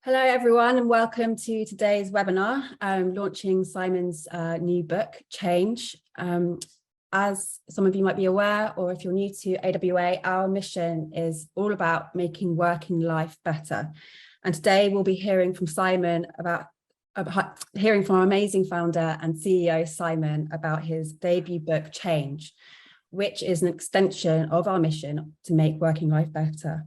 Hello everyone and welcome to today's webinar, launching Simon's new book, Change. As some of you might be aware, or if you're new to AWA, our mission is all about making working life better. And today we'll be hearing from Simon hearing from our amazing founder and CEO, Simon, about his debut book, Change, which is an extension of our mission to make working life better.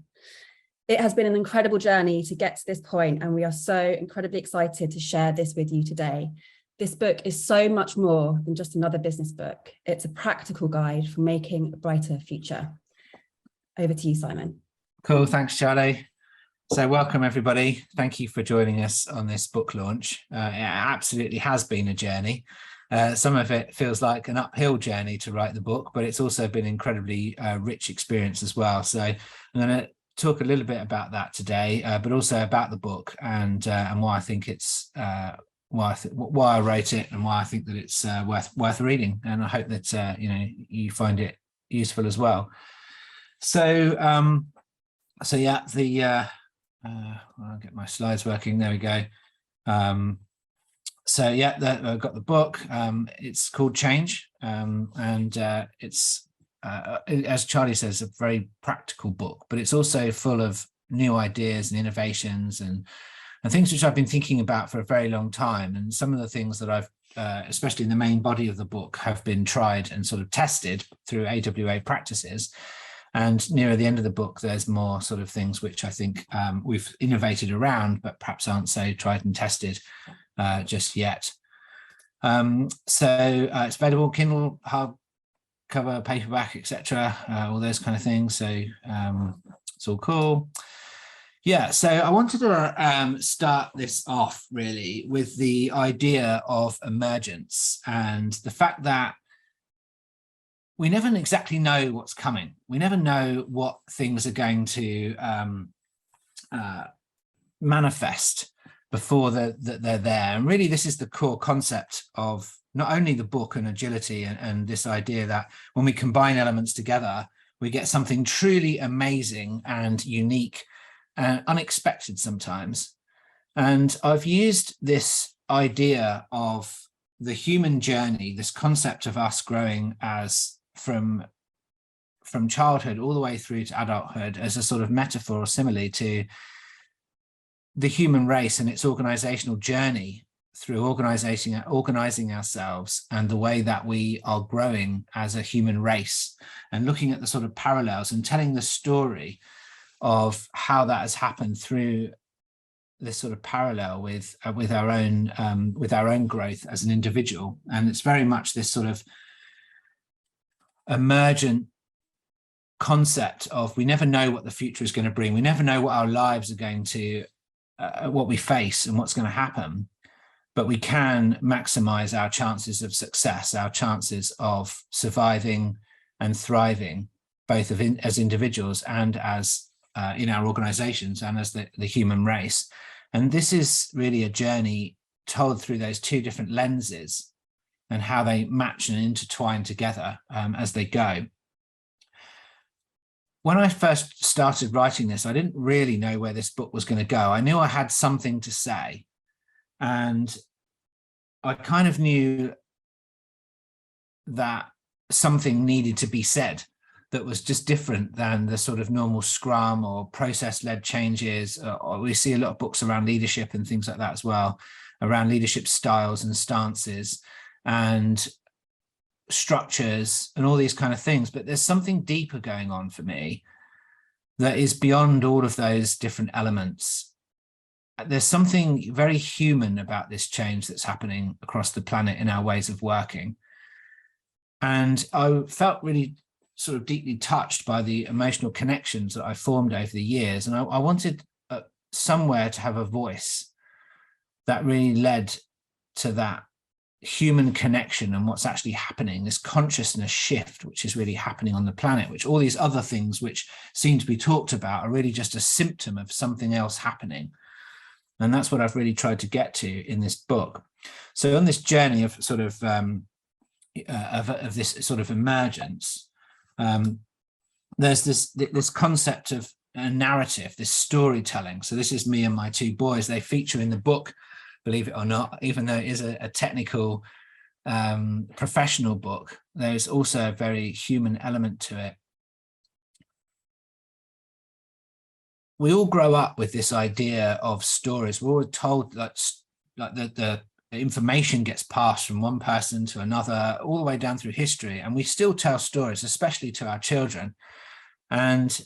It has been an incredible journey to get to this point, and we are so incredibly excited to share this with you today. This book is so much more than just another business book. It's a practical guide for making a brighter future. Over to you, Simon. Cool, thanks, Charlie. So welcome, everybody. Thank you for joining us on this book launch. It absolutely has been a journey. Some of it feels like an uphill journey to write the book, but it's also been an incredibly rich experience as well. So I'm going to talk a little bit about that today, but also about the book and why I think it's why I wrote it and why I think that it's worth reading. And I hope that you find it useful as well. So yeah, I'll get my slides working. There we go. So yeah, I've got the book. It's called Change, and it's as Charlie says, a very practical book, but it's also full of new ideas and innovations and things which I've been thinking about for a very long time. And some of the things that I've, especially in the main body of the book, have been tried and sort of tested through AWA practices. And near the end of the book, there's more sort of things which I think we've innovated around, but perhaps aren't so tried and tested just yet. So it's available Kindle, hardcover, paperback, etc., all those kind of things. So it's all cool. Yeah, so I wanted to start this off really with the idea of emergence and the fact that we never exactly know what's coming. We never know what things are going to manifest before they're there. And really, this is the core concept of not only the book and agility and this idea that when we combine elements together, we get something truly amazing and unique and unexpected sometimes. And I've used this idea of the human journey, this concept of us growing as from childhood all the way through to adulthood, as a sort of metaphor or simile to the human race and its organizational journey through organizing ourselves and the way that we are growing as a human race, and looking at the sort of parallels and telling the story of how that has happened through this sort of parallel with our own growth as an individual. And it's very much this sort of emergent concept of we never know what the future is going to bring. We never know what our lives are going to, what we face and what's going to happen, but we can maximize our chances of success, our chances of surviving and thriving, both as individuals and as in our organizations and as the human race. And this is really a journey told through those two different lenses and how they match and intertwine together as they go. When I first started writing this, I didn't really know where this book was going to go. I knew I had something to say, and I kind of knew that something needed to be said that was just different than the sort of normal Scrum or process-led changes. Or we see a lot of books around leadership and things like that as well, around leadership styles and stances and structures and all these kind of things. But there's something deeper going on for me that is beyond all of those different elements. There's something very human about this change that's happening across the planet in our ways of working. And I felt really sort of deeply touched by the emotional connections that I formed over the years. And I wanted somewhere to have a voice that really led to that human connection and what's actually happening, this consciousness shift, which is really happening on the planet, which all these other things which seem to be talked about are really just a symptom of something else happening. And that's what I've really tried to get to in this book. So on this journey of sort of this sort of emergence, there's this concept of narrative, this storytelling. So this is me and my two boys. They feature in the book, believe it or not, even though it is a technical professional book. There's also a very human element to it. We all grow up with this idea of stories. We're all told that the information gets passed from one person to another all the way down through history, and we still tell stories, especially to our children. And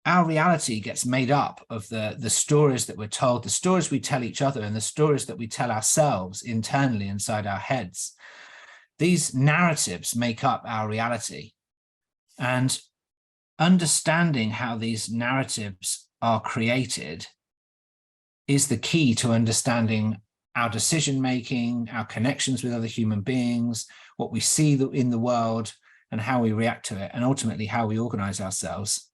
our reality gets made up of the stories that we're told, the stories we tell each other, and the stories that we tell ourselves internally inside our heads. These narratives make up our reality. And understanding how these narratives are created is the key to understanding our decision-making, our connections with other human beings, what we see in the world, and how we react to it, and ultimately how we organize ourselves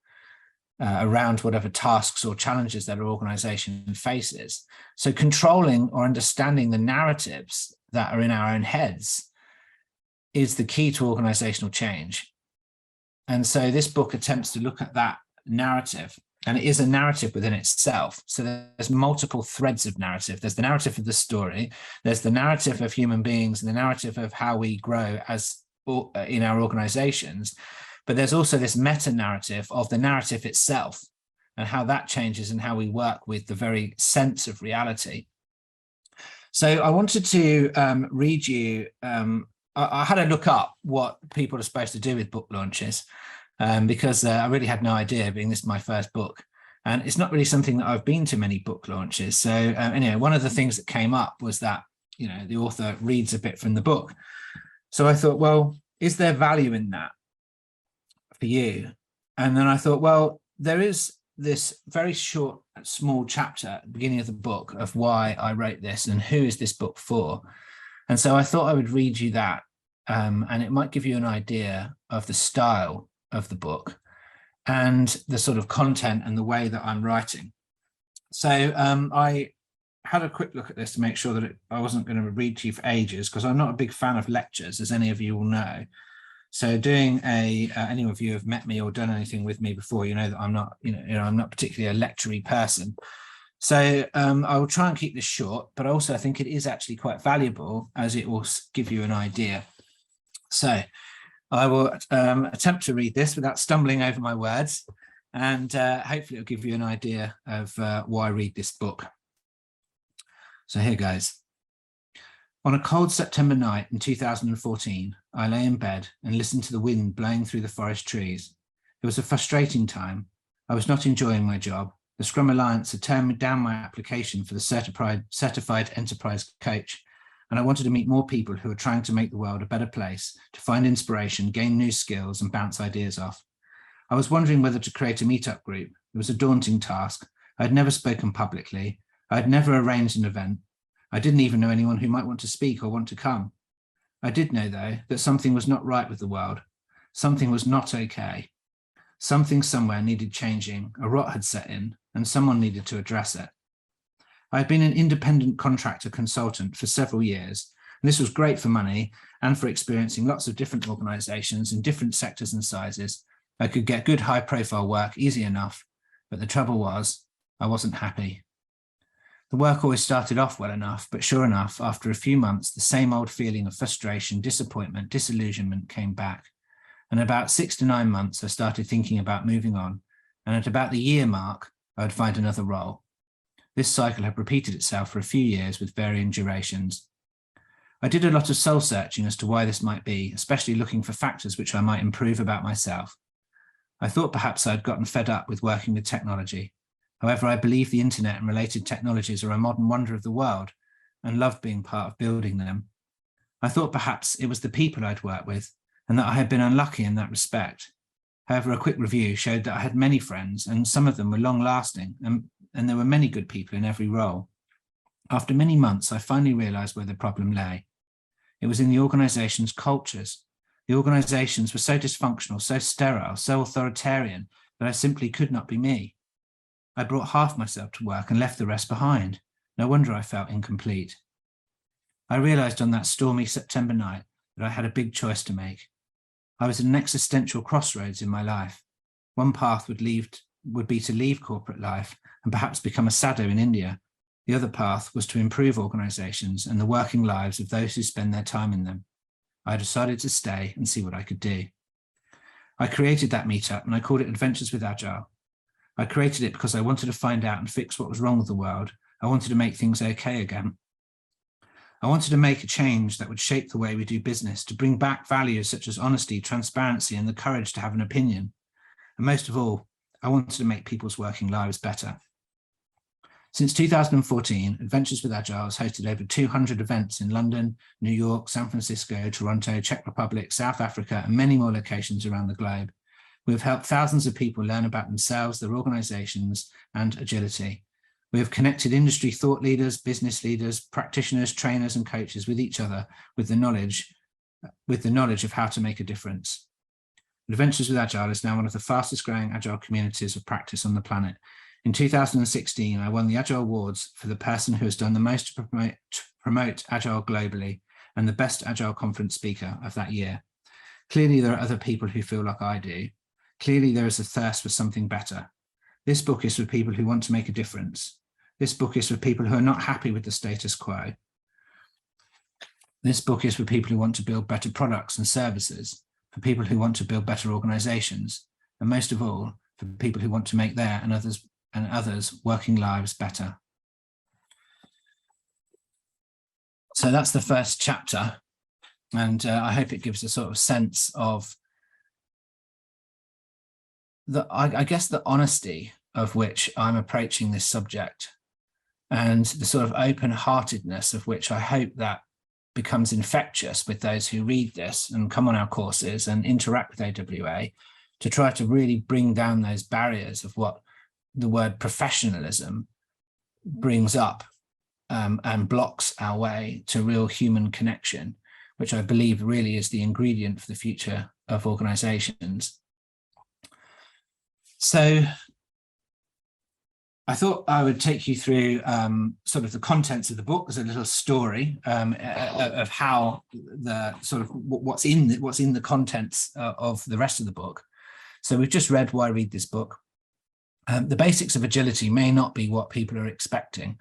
around whatever tasks or challenges that our organization faces. So controlling or understanding the narratives that are in our own heads is the key to organizational change. And so this book attempts to look at that narrative, and it is a narrative within itself. So there's multiple threads of narrative. There's the narrative of the story, there's the narrative of human beings, and the narrative of how we grow as in our organizations. But there's also this meta narrative of the narrative itself and how that changes and how we work with the very sense of reality. So I wanted to read you, I had to look up what people are supposed to do with book launches because I really had no idea, being this my first book. And it's not really something that I've been to many book launches. So anyway, one of the things that came up was that, you know, the author reads a bit from the book. So I thought, well, is there value in that for you? And then I thought, well, there is this very short, small chapter at the beginning of the book of why I wrote this and who is this book for. And so I thought I would read you that, and it might give you an idea of the style of the book and the sort of content and the way that I'm writing. So I had a quick look at this to make sure that I wasn't going to read to you for ages, because I'm not a big fan of lectures, as any of you will know. So doing any of you have met me or done anything with me before, you know that I'm not, I'm not particularly a lectury person. So I will try and keep this short, but also I think it is actually quite valuable, as it will give you an idea. So I will attempt to read this without stumbling over my words, and hopefully it'll give you an idea of why I read this book. So here goes. On a cold September night in 2014, I lay in bed and listened to the wind blowing through the forest trees. It was a frustrating time. I was not enjoying my job. The Scrum Alliance had turned down my application for the certified Enterprise Coach, and I wanted to meet more people who are trying to make the world a better place, to find inspiration, gain new skills, and bounce ideas off. I was wondering whether to create a meetup group. It was a daunting task. I had never spoken publicly. I had never arranged an event. I didn't even know anyone who might want to speak or want to come. I did know, though, that something was not right with the world. Something was not okay. Something somewhere needed changing. A rot had set in, and someone needed to address it. I had been an independent contractor consultant for several years, and this was great for money and for experiencing lots of different organizations in different sectors and sizes. I could get good high-profile work easy enough, but the trouble was, I wasn't happy. The work always started off well enough, but sure enough, after a few months, the same old feeling of frustration, disappointment, disillusionment came back. And about 6 to 9 months, I started thinking about moving on. And at about the year mark, I would find another role. This cycle had repeated itself for a few years with varying durations. I did a lot of soul searching as to why this might be, especially looking for factors which I might improve about myself. I thought perhaps I'd gotten fed up with working with technology. However, I believe the internet and related technologies are a modern wonder of the world and loved being part of building them. I thought perhaps it was the people I'd worked with and that I had been unlucky in that respect. However, a quick review showed that I had many friends, and some of them were long-lasting, and there were many good people in every role. After many months, I finally realized where the problem lay. It was in the organization's cultures. The organizations were so dysfunctional, so sterile, so authoritarian that I simply could not be me. I brought half myself to work and left the rest behind. No wonder I felt incomplete. I realized on that stormy September night that I had a big choice to make. I was at an existential crossroads in my life. One path would lead would be to leave corporate life and perhaps become a sadhu in India. The other path was to improve organisations and the working lives of those who spend their time in them. I decided to stay and see what I could do. I created that meetup and I called it Adventures with Agile. I created it because I wanted to find out and fix what was wrong with the world. I wanted to make things okay again. I wanted to make a change that would shape the way we do business, to bring back values such as honesty, transparency, and the courage to have an opinion. And most of all, I wanted to make people's working lives better. Since 2014, Adventures with Agile has hosted over 200 events in London, New York, San Francisco, Toronto, Czech Republic, South Africa, and many more locations around the globe. We have helped thousands of people learn about themselves, their organizations, and agility. We have connected industry thought leaders, business leaders, practitioners, trainers, and coaches with each other with the knowledge of how to make a difference. Adventures with Agile is now one of the fastest growing Agile communities of practice on the planet. In 2016, I won the Agile Awards for the person who has done the most to promote Agile globally and the best Agile conference speaker of that year. Clearly, there are other people who feel like I do. Clearly, there is a thirst for something better. This book is for people who want to make a difference. This book is for people who are not happy with the status quo. This book is for people who want to build better products and services, for people who want to build better organizations, and most of all, for people who want to make their and others' working lives better. So that's the first chapter, and I hope it gives a sort of sense of I guess the honesty of which I'm approaching this subject, and the sort of open-heartedness of which I hope that becomes infectious with those who read this and come on our courses and interact with AWA, to try to really bring down those barriers of what the word professionalism brings up and blocks our way to real human connection, which I believe really is the ingredient for the future of organizations. So I thought I would take you through sort of the contents of the book as a little story of how the sort of what's in the contents of the rest of the book. So we've just read Why Read This Book. The basics of agility may not be what people are expecting.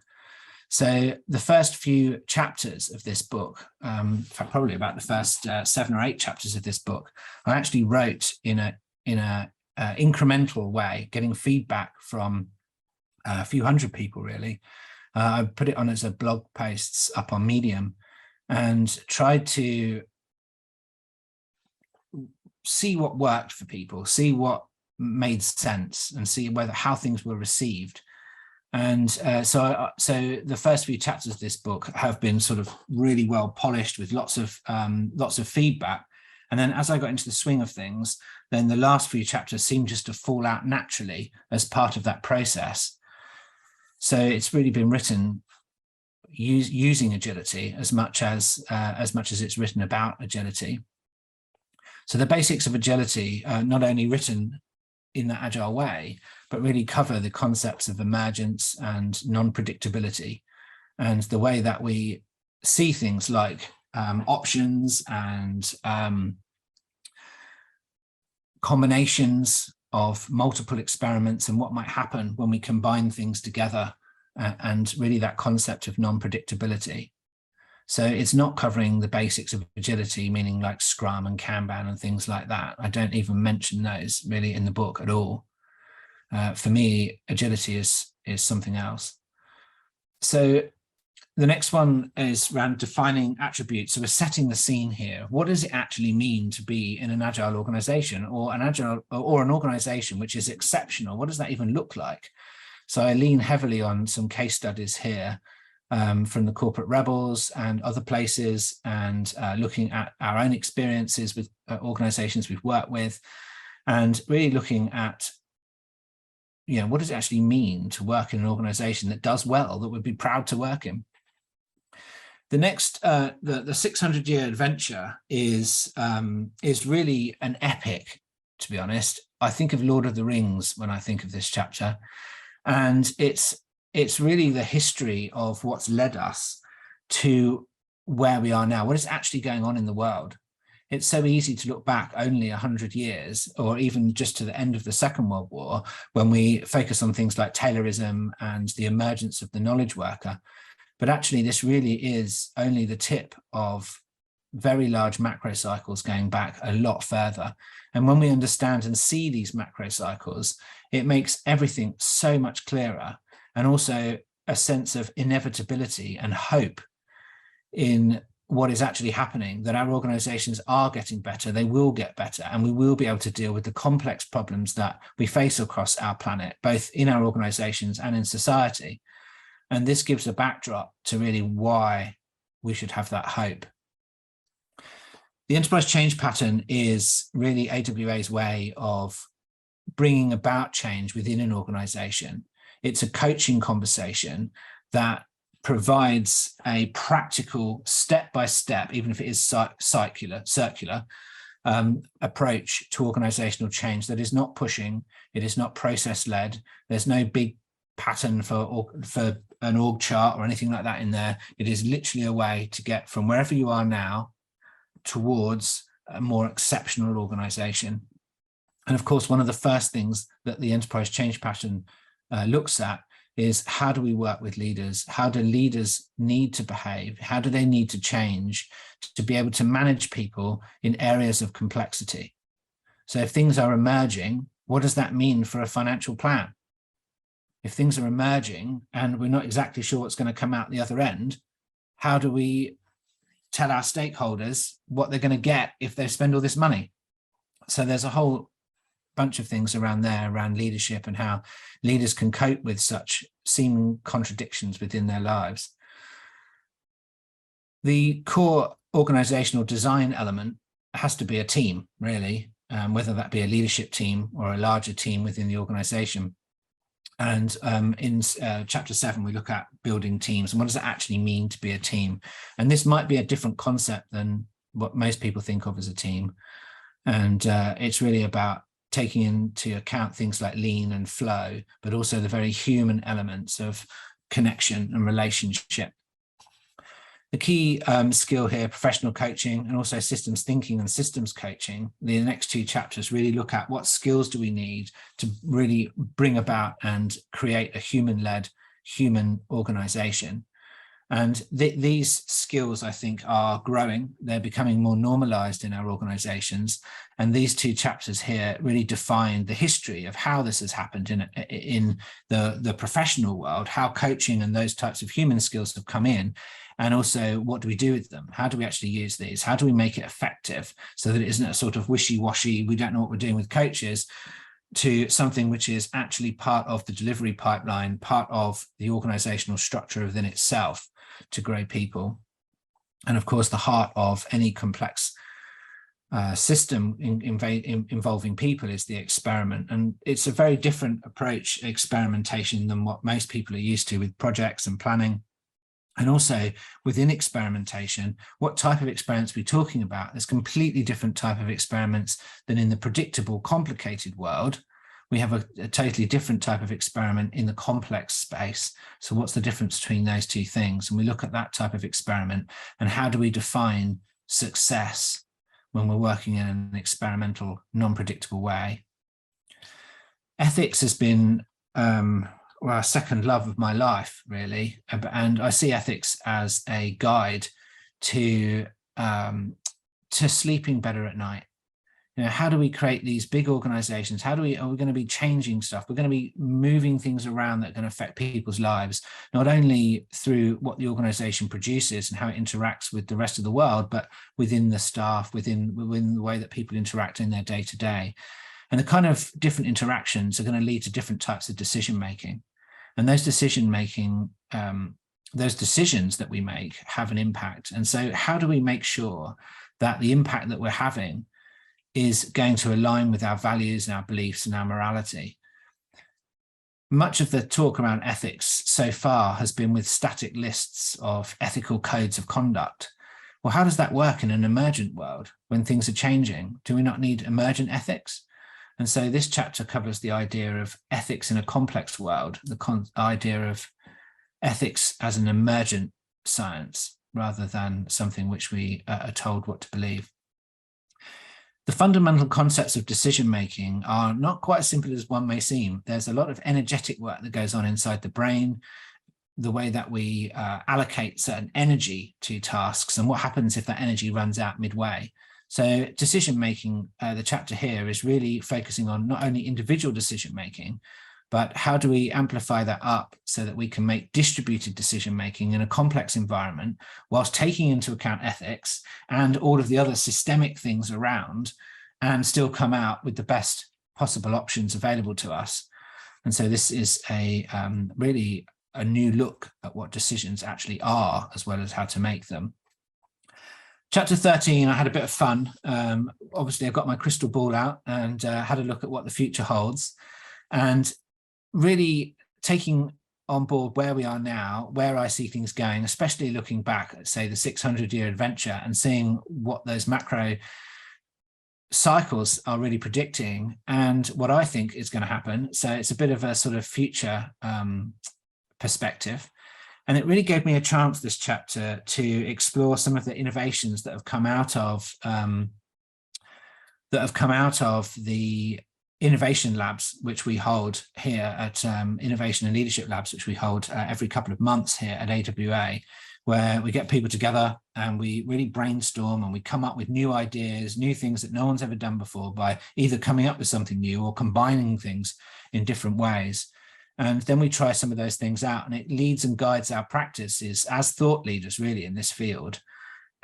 So the first few chapters of this book, in fact, probably about the first 7 or 8 chapters of this book, I actually wrote in a incremental way, getting feedback from a few hundred people, really. I put it on as a blog posts up on Medium and tried to see what worked for people, see what made sense, and see how things were received. And so the first few chapters of this book have been sort of really well polished with lots of feedback. And then as I got into the swing of things, then the last few chapters seemed just to fall out naturally as part of that process. So it's really been written using agility as much as it's written about agility. So the basics of agility are not only written in that agile way, but really cover the concepts of emergence and non-predictability, and the way that we see things like options and combinations of multiple experiments and what might happen when we combine things together, and really that concept of non-predictability. So it's not covering the basics of agility, meaning like Scrum and Kanban and things like that. I don't even mention those really in the book at all. For me, agility is something else. So the next one is around defining attributes. So we're setting the scene here. What does it actually mean to be in an agile organization, or an organization which is exceptional? What does that even look like? So I lean heavily on some case studies here from the Corporate Rebels and other places, and looking at our own experiences with organizations we've worked with, and really looking at, what does it actually mean to work in an organization that does well, that would be proud to work in. The next, the 600-year adventure is really an epic, to be honest. I think of Lord of the Rings when I think of this chapter, and it's really the history of what's led us to where we are now, what is actually going on in the world. It's so easy to look back only 100 years, or even just to the end of the Second World War, when we focus on things like Taylorism and the emergence of the knowledge worker. But actually, this really is only the tip of very large macro cycles going back a lot further. And when we understand and see these macro cycles, it makes everything so much clearer, and also a sense of inevitability and hope in what is actually happening, that our organizations are getting better, they will get better, and we will be able to deal with the complex problems that we face across our planet, both in our organizations and in society. And this gives a backdrop to really why we should have that hope. The enterprise change pattern is really AWA's way of bringing about change within an organization. It's a coaching conversation that provides a practical step-by-step, even if it is circular approach to organizational change that is not pushing, it is not process-led. There's no big pattern for an org chart or anything like that in there. It is literally a way to get from wherever you are now towards a more exceptional organization. And of course, one of the first things that the enterprise change pattern looks at is, how do we work with leaders? How do leaders need to behave? How do they need to change to be able to manage people in areas of complexity? So if things are emerging, what does that mean for a financial plan? If things are emerging and we're not exactly sure what's going to come out the other end, how do we tell our stakeholders what they're going to get if they spend all this money? So there's a whole bunch of things around there, around leadership and how leaders can cope with such seeming contradictions within their lives. The core organizational design element has to be a team, really, whether that be a leadership team or a larger team within the organization. And in chapter 7, we look at building teams and what does it actually mean to be a team. And this might be a different concept than what most people think of as a team. And it's really about taking into account things like lean and flow, but also the very human elements of connection and relationship. The key skill here, professional coaching, and also systems thinking and systems coaching, the next 2 chapters really look at what skills do we need to really bring about and create a human-led, human organization. And these skills, I think, are growing. They're becoming more normalized in our organizations. And these 2 chapters here really define the history of how this has happened in the professional world, how coaching and those types of human skills have come in. And also, what do we do with them? How do we actually use these? How do we make it effective so that it isn't a sort of wishy-washy, we don't know what we're doing with coaches, to something which is actually part of the delivery pipeline, part of the organizational structure within itself to grow people. And of course, the heart of any complex system involving people is the experiment. And it's a very different approach, experimentation, than what most people are used to with projects and planning. And also within experimentation, what type of experiments are we talking about? There's completely different type of experiments than in the predictable, complicated world. We have a totally different type of experiment in the complex space. So what's the difference between those 2 things? And we look at that type of experiment and how do we define success when we're working in an experimental, non-predictable way. Ethics has been a second love of my life, really. And I see ethics as a guide to sleeping better at night. You know, how do we create these big organizations? Are we going to be changing stuff? We're going to be moving things around that are going to affect people's lives, not only through what the organization produces and how it interacts with the rest of the world, but within the staff, within the way that people interact in their day-to-day. And the kind of different interactions are going to lead to different types of decision-making. And those decision-making, those decisions that we make have an impact. And so how do we make sure that the impact that we're having is going to align with our values and our beliefs and our morality? Much of the talk around ethics so far has been with static lists of ethical codes of conduct. Well, how does that work in an emergent world when things are changing? Do we not need emergent ethics? And so this chapter covers the idea of ethics in a complex world, the idea of ethics as an emergent science rather than something which we are told what to believe. The fundamental concepts of decision making are not quite as simple as one may seem. There's a lot of energetic work that goes on inside the brain, the way that we allocate certain energy to tasks, and what happens if that energy runs out midway. So decision making, the chapter here is really focusing on not only individual decision making, but how do we amplify that up so that we can make distributed decision making in a complex environment whilst taking into account ethics and all of the other systemic things around, and still come out with the best possible options available to us. And so this is a really a new look at what decisions actually are, as well as how to make them. Chapter 13, I had a bit of fun. Obviously, I got my crystal ball out and had a look at what the future holds, and really taking on board where we are now, where I see things going, especially looking back at, say, the 600-year adventure and seeing what those macro cycles are really predicting and what I think is going to happen. So it's a bit of a sort of future perspective. And it really gave me a chance, this chapter, to explore some of the innovations that have come out of the innovation labs, which we hold here at Innovation and Leadership Labs, which we hold every couple of months here at AWA, where we get people together and we really brainstorm and we come up with new ideas, new things that no one's ever done before, by either coming up with something new or combining things in different ways. And then we try some of those things out, and it leads and guides our practices as thought leaders really in this field.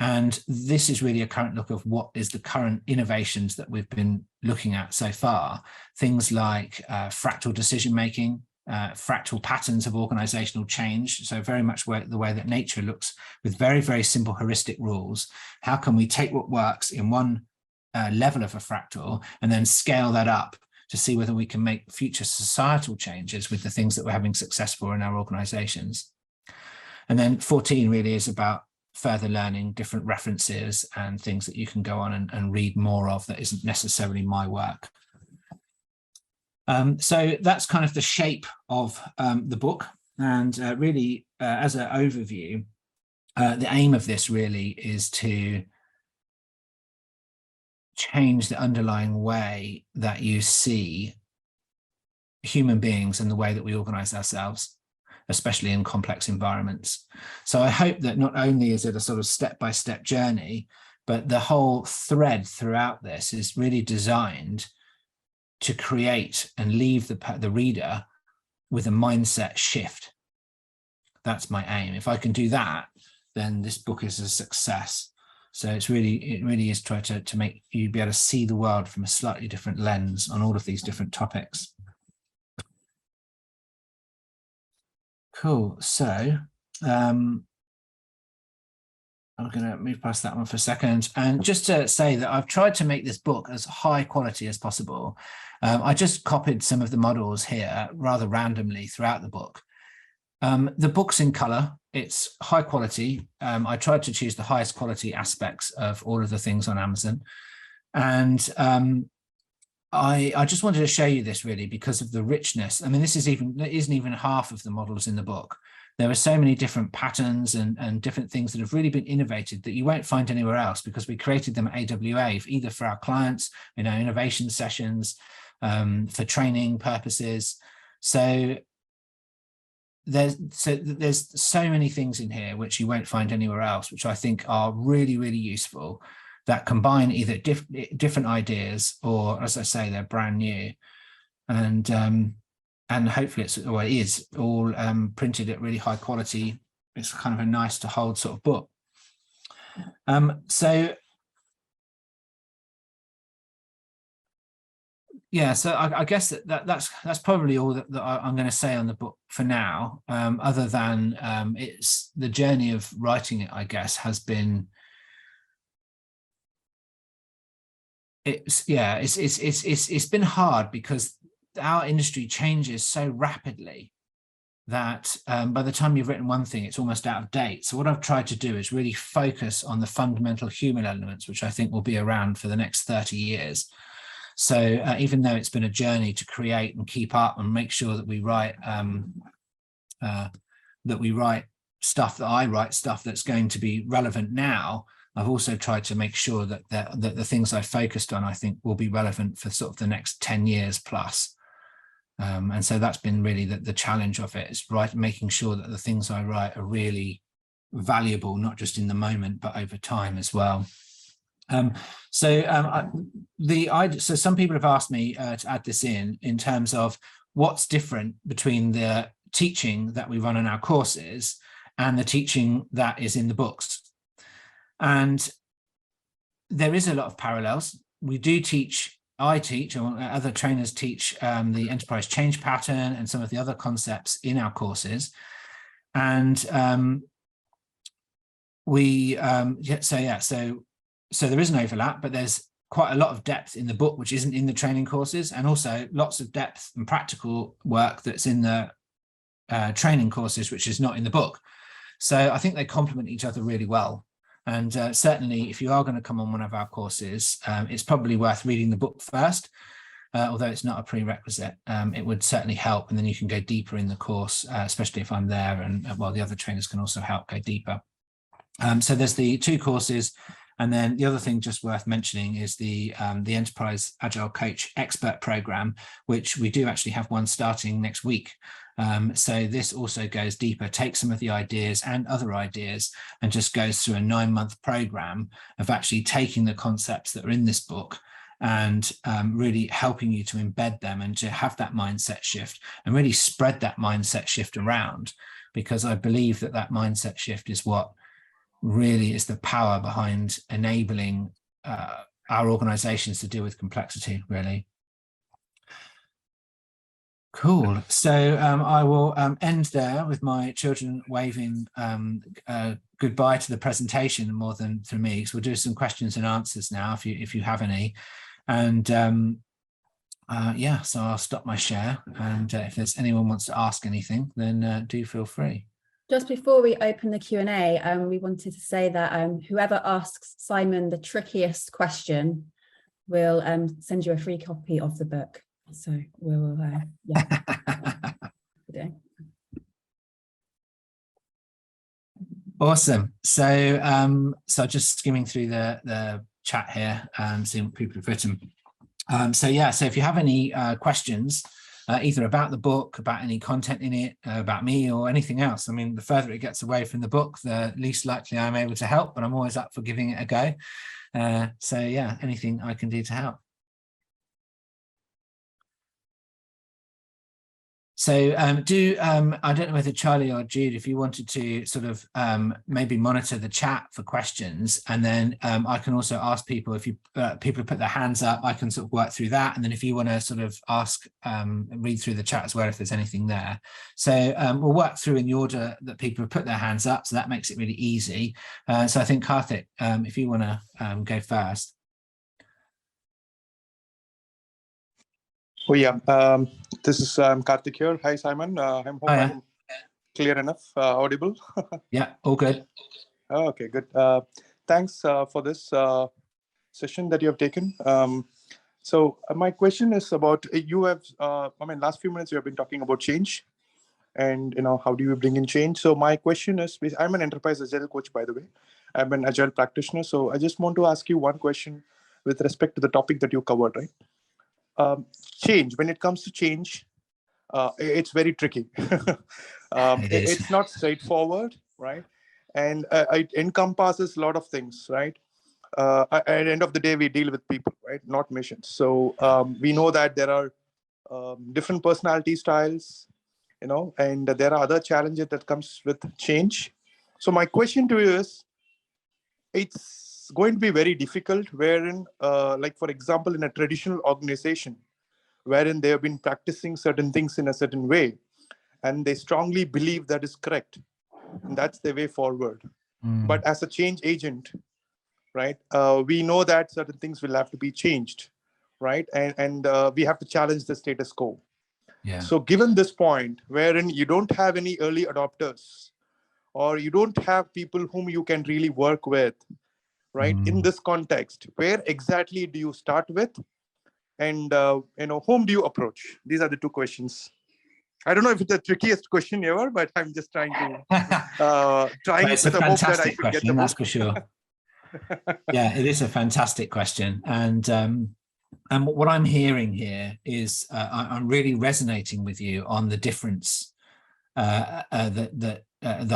And this is really a current look of what is the current innovations that we've been looking at so far. Things like fractal decision-making, fractal patterns of organizational change. So very much the way that nature looks, with very, very simple heuristic rules. How can we take what works in one level of a fractal and then scale that up to see whether we can make future societal changes with the things that we're having success for in our organizations. And then 14 really is about further learning, different references and things that you can go on and read more of that isn't necessarily my work. So that's kind of the shape of the book. And really, as an overview, the aim of this really is to change the underlying way that you see human beings and the way that we organize ourselves, especially in complex environments. So I hope that not only is it a sort of step-by-step journey, but the whole thread throughout this is really designed to create and leave the reader with a mindset shift. That's my aim. If I can do that, then this book is a success. So it really is trying to make you be able to see the world from a slightly different lens on all of these different topics. Cool. So I'm going to move past that one for a second. And just to say that I've tried to make this book as high quality as possible. I just copied some of the models here rather randomly throughout the book. The book's in color, it's high quality. I tried to choose the highest quality aspects of all of the things on Amazon. And I just wanted to show you this really because of the richness. I mean, it isn't even half of the models in the book. There are so many different patterns and different things that have really been innovated that you won't find anywhere else, because we created them at AWA, either for our clients, in our innovation sessions, for training purposes. So there's so many things in here which you won't find anywhere else, which I think are really, really useful, that combine either different ideas or, as I say, they're brand new. And hopefully it is all printed at really high quality. It's kind of a nice to hold sort of book. So yeah, so I guess that's probably all that I'm going to say on the book for now. Other than it's the journey of writing it, I guess, has been. It's been hard because our industry changes so rapidly that by the time you've written one thing, it's almost out of date. So what I've tried to do is really focus on the fundamental human elements, which I think will be around for the next 30 years. So even though it's been a journey to create and keep up and make sure that we write stuff, that I write stuff that's going to be relevant now, I've also tried to make sure that the things I focused on, I think, will be relevant for sort of the next 10 years plus. And so that's been really the challenge of it, is making sure that the things I write are really valuable, not just in the moment, but over time as well. So some people have asked me to add this in terms of what's different between the teaching that we run in our courses and the teaching that is in the books. And there is a lot of parallels. I teach, or other trainers teach, the enterprise change pattern and some of the other concepts in our courses. And so there is an overlap, but there's quite a lot of depth in the book which isn't in the training courses, and also lots of depth and practical work that's in the training courses which is not in the book. So I think they complement each other really well. And certainly if you are going to come on one of our courses, it's probably worth reading the book first, although it's not a prerequisite. It would certainly help, and then you can go deeper in the course, especially if I'm there, and well, the other trainers can also help go deeper. So there's the 2 courses. And then the other thing just worth mentioning is the Enterprise Agile Coach Expert Program, which we do actually have one starting next week. So this also goes deeper, takes some of the ideas and other ideas, and just goes through a 9-month program of actually taking the concepts that are in this book and really helping you to embed them and to have that mindset shift and really spread that mindset shift around, because I believe that mindset shift is what really is the power behind enabling our organizations to deal with complexity, really. Cool. So I will end there with my children waving goodbye to the presentation more than through me. So we'll do some questions and answers now if you have any. And yeah, so I'll stop my share, and if there's anyone wants to ask anything, then do feel free. Just before we open the Q&A, we wanted to say that whoever asks Simon the trickiest question will send you a free copy of the book. So we'll, yeah. Awesome. So just skimming through the chat here and seeing what people have written. So if you have any questions, either about the book, about any content in it, about me, or anything else. I mean, the further it gets away from the book, the least likely I'm able to help, but I'm always up for giving it a go. So yeah, anything I can do to help. So I don't know whether Charlie or Jude, if you wanted to sort of maybe monitor the chat for questions, and then I can also ask people, if people put their hands up, I can sort of work through that. And then if you want to sort of ask, read through the chat as well, if there's anything there. So we'll work through in the order that people have put their hands up. So that makes it really easy. So I think Karthik, if you want to go first. Oh yeah, this is Karthik here. Hi Simon, I'm clear enough, audible. Yeah, all good. Okay, good. Thanks for this session that you have taken. So my question is about, you have, last few minutes you have been talking about change, and how do you bring in change? So my question is, I'm an Enterprise Agile Coach, by the way. I'm an Agile Practitioner. So I just want to ask you one question with respect to the topic that you covered, right? Change, when it comes to change, it's very tricky. It's not straightforward, right? And it encompasses a lot of things, right? At the end of the day, we deal with people, right? Not machines. So we know that there are different personality styles, and there are other challenges that comes with change. So my question to you is, it's going to be very difficult wherein, like for example, in a traditional organization, wherein they have been practicing certain things in a certain way, and they strongly believe that is correct, and that's the way forward. But as a change agent, right, we know that certain things will have to be changed, right? And we have to challenge the status quo. Yeah. So given this point, wherein you don't have any early adopters, or you don't have people whom you can really work with, right? In this context, where exactly do you start with? And whom do you approach? These are the two questions. I don't know if it's the trickiest question ever, but I'm just trying to it's a fantastic question, that's for sure. Yeah, it is a fantastic question. And what I'm hearing here is I'm really resonating with you on the difference, the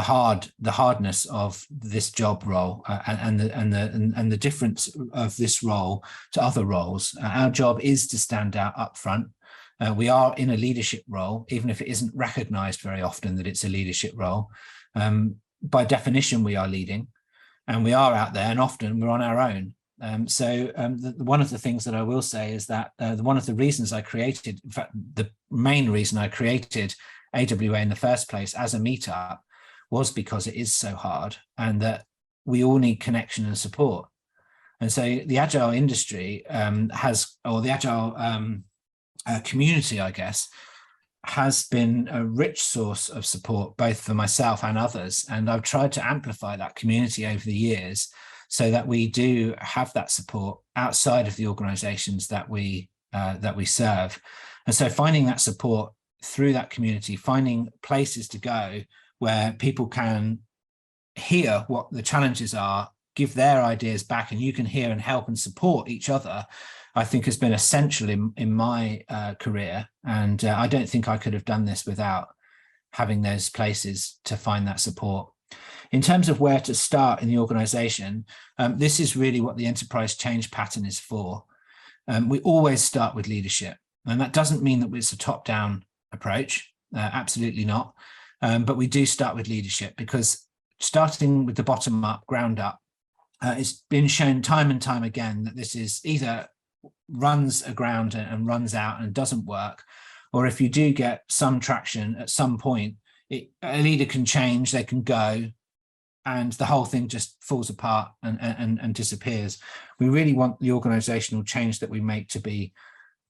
hardness of this job role, and the difference of this role to other roles. Our job is to stand out up front. We are in a leadership role, even if it isn't recognized very often that it's a leadership role. By definition, we are leading, and we are out there, and often we're on our own. One of the things that I will say is that one of the reasons I created, in fact, the main reason I created AWA in the first place as a meetup was because it is so hard, and that we all need connection and support. And so the Agile industry the Agile community, I guess, has been a rich source of support, both for myself and others. And I've tried to amplify that community over the years so that we do have that support outside of the organizations that we serve. And so finding that support through that community, finding places to go where people can hear what the challenges are, give their ideas back, and you can hear and help and support each other, I think has been essential in my career. And I don't think I could have done this without having those places to find that support. In terms of where to start in the organization, this is really what the enterprise change pattern is for. We always start with leadership, and that doesn't mean that it's a top-down approach, absolutely not. But we do start with leadership, because starting with the bottom up, ground up, it's been shown time and time again that this is either runs aground and runs out and doesn't work, or if you do get some traction at some point, a leader can change, they can go, and the whole thing just falls apart and disappears. We really want the organizational change that we make to be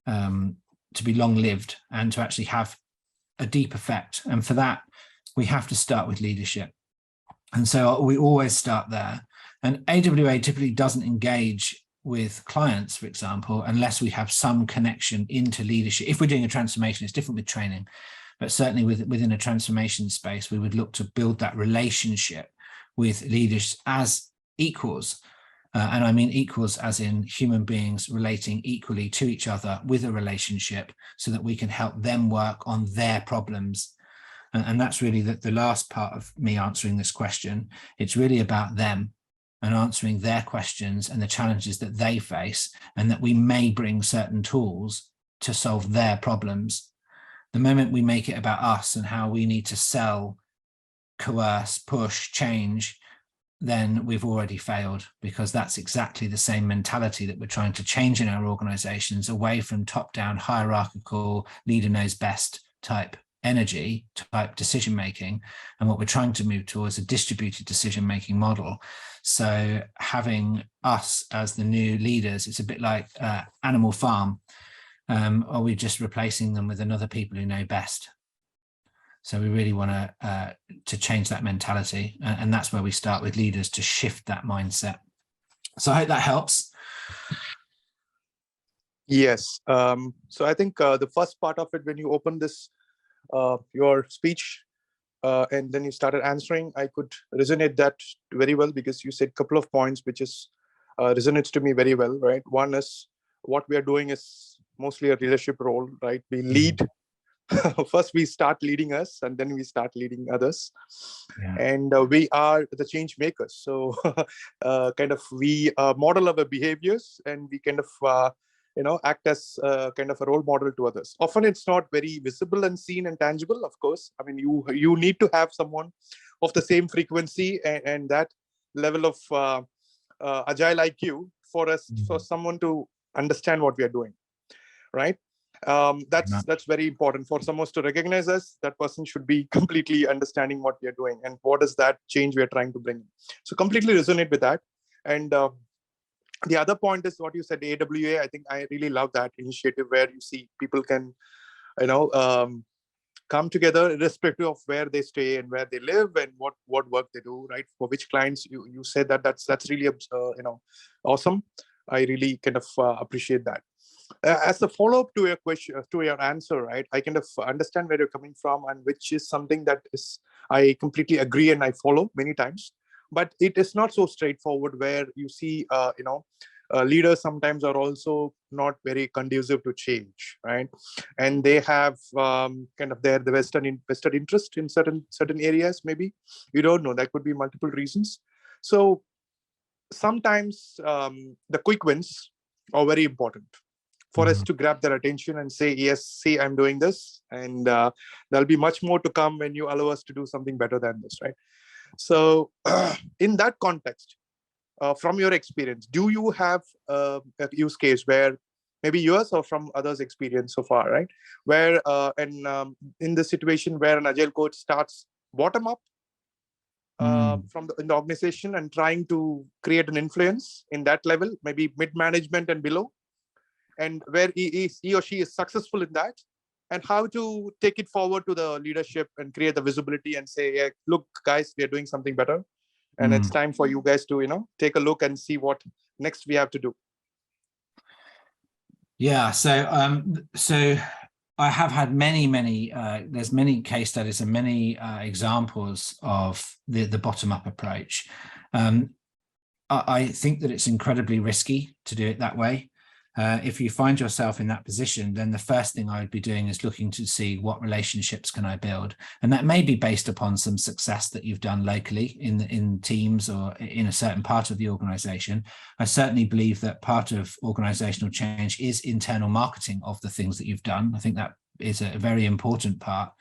long-lived and to actually have a deep effect. And for that, we have to start with leadership. And so we always start there. And AWA typically doesn't engage with clients, for example, unless we have some connection into leadership. If we're doing a transformation, it's different with training, but certainly within a transformation space, we would look to build that relationship with leaders as equals. And I mean equals as in human beings relating equally to each other with a relationship, so that we can help them work on their problems. And that's really the last part of me answering this question. It's really about them and answering their questions and the challenges that they face, and that we may bring certain tools to solve their problems. The moment we make it about us and how we need to sell, coerce, push, change, then we've already failed, because that's exactly the same mentality that we're trying to change in our organizations, away from top-down hierarchical leader knows best type energy, type decision making, and what we're trying to move towards a distributed decision making model. So having us as the new leaders, it's a bit like Animal Farm. Are we just replacing them with another people who know best? So we really want to change that mentality, and that's where we start with leaders, to shift that mindset. So I hope that helps. Yes. So I think the first part of it, when you open this, your speech, and then you started answering, I could resonate that very well, because you said a couple of points which is resonates to me very well, right? One is, what we are doing is mostly a leadership role, right? We lead. First we start leading us, and then we start leading others. Yeah. And we are the change makers. So kind of we model our behaviors, and we kind of act as kind of a role model to others. Often it's not very visible and seen and tangible, of course. I mean, you need to have someone of the same frequency and that level of agile IQ for someone to understand what we are doing, right? That's very important. For someone to recognize us, that person should be completely understanding what we are doing and what is that change we are trying to bring. So completely resonate with that. And the other point is what you said, AWA. I think I really love that initiative where you see people can, come together irrespective of where they stay and where they live and what work they do, right? For which clients you said that's really awesome. I really kind of appreciate that. As a follow-up to your question, to your answer, right? I kind of understand where you're coming from, and which is something that is I completely agree and I follow many times. but it is not so straightforward, where you see, leaders sometimes are also not very conducive to change, right? And they have kind of the vested interest in certain areas. Maybe, you don't know, there could be multiple reasons. So sometimes the quick wins are very important for us to grab their attention and say, yes, see, I'm doing this, and there'll be much more to come when you allow us to do something better than this, right? So in that context, from your experience, do you have a use case where maybe yours or from others' experience so far, right? Where in the situation where an agile coach starts bottom up in the organization and trying to create an influence in that level, maybe mid-management and below, and where he or she is successful in that, and how to take it forward to the leadership and create the visibility and say, yeah, look, guys, we are doing something better. And it's time for you guys to, take a look and see what next we have to do. Yeah, so I have had many there's many case studies and many examples of the bottom-up approach. I think that it's incredibly risky to do it that way. If you find yourself in that position, then the first thing I would be doing is looking to see what relationships can I build, and that may be based upon some success that you've done locally in teams or in a certain part of the organization. I certainly believe that part of organizational change is internal marketing of the things that you've done. I think that is a very important part.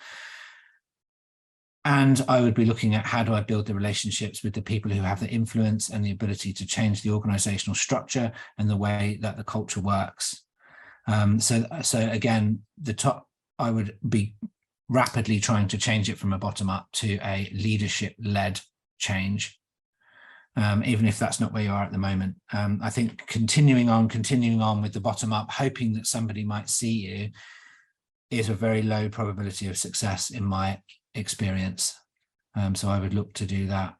And I would be looking at, how do I build the relationships with the people who have the influence and the ability to change the organizational structure and the way that the culture works. So again, I would be rapidly trying to change it from a bottom up to a leadership-led change, even if that's not where you are at the moment. I think continuing on with the bottom up, hoping that somebody might see you, is a very low probability of success in my experience. So I would look to do that.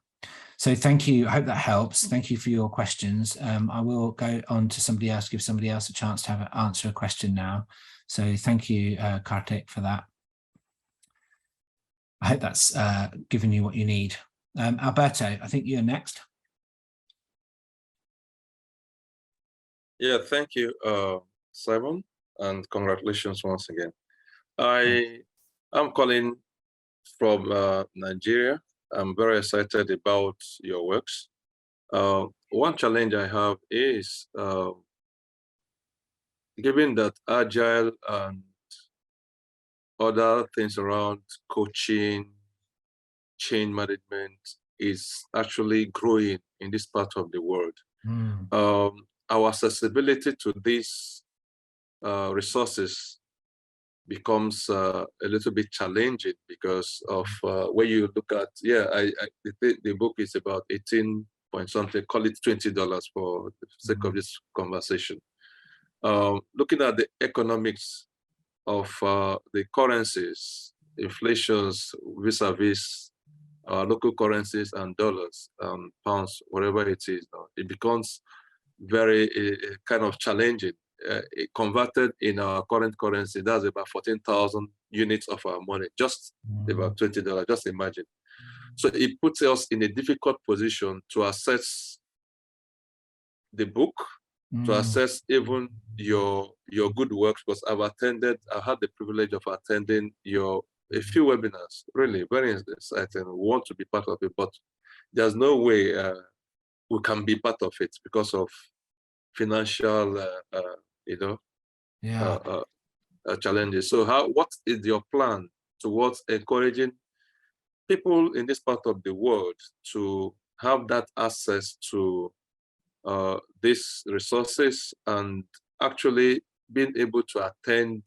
So thank you. I hope that helps. Thank you for your questions. I will go on to somebody else, give somebody else a chance to answer a question now. So thank you, Karthik, for that. I hope that's given you what you need. Alberto, I think you're next. Yeah, thank you, Simon, and congratulations once again. I am calling from Nigeria. I'm very excited about your works. One challenge I have is, given that Agile and other things around coaching, change management is actually growing in this part of the world. Our accessibility to these resources becomes a little bit challenging because of when you look at, the book is about 18 point something, call it $20 for the sake of this conversation. Looking at the economics of the currencies, inflations vis-a-vis local currencies and dollars, pounds, whatever it is, it becomes very kind of challenging. Converted in our current currency, that's about 14,000 units of our money, just about $20, just imagine. So it puts us in a difficult position to assess the book, to assess even your good works, because I've had the privilege of attending a few webinars, really very exciting. We want to be part of it, but there's no way we can be part of it because of financial challenges. So what is your plan towards encouraging people in this part of the world to have that access to these resources and actually being able to attend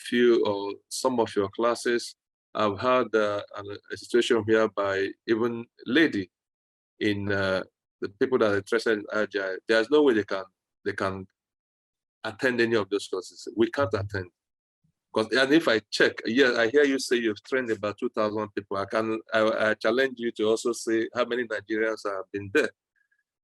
few or some of your classes? I've had a situation whereby even lady in the people that are interested in Agile, there's no way they can attend any of those courses. We can't attend. And if I check, I hear you say you've trained about 2,000 people. I challenge you to also say how many Nigerians have been there,